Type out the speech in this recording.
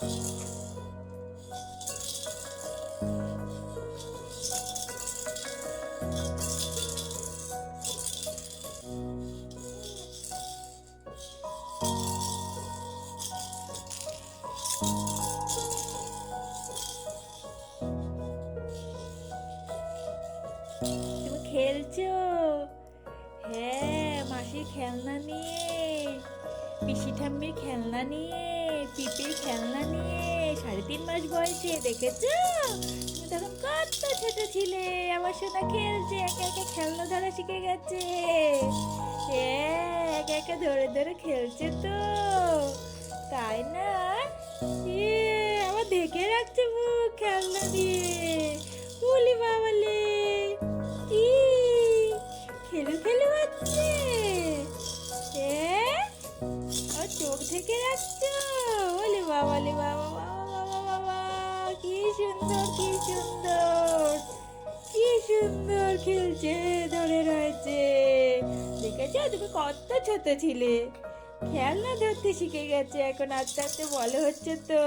তুমি খেলছো? হ্যাঁ, মাসির খেলনা নিয়ে, পিসি ঠাম্মির খেলনা নিয়ে, পিপির খেলনা নিয়ে, 3.5 মাস বয়সে, দেখেছো? তুমি তখন কত ছোট ছিলে, আমার সোনা খেলছে, একা একা খেলনা ধরা শিখে গেছে। হ্যাঁ, একা একা ধরে ধরে খেলছে তো, তাই না? আমার দেখে রাখছে মুখ খেলনা দিয়ে। বলি বাবালে, কি খেলু খেলু হচ্ছে? আর চোখ থেকে রাখছো? বলি বাবালে, বাবা বাবা বাবা বাবা, কি সুন্দর কি সুন্দর, কি সুন্দর খেলছে, ধরে রয়েছে। দেখেছো, তুমি কত ছোট ছিলে, খেলনা ধরতে শিখে গেছে, এখন আস্তে আস্তে বড় হচ্ছে তো।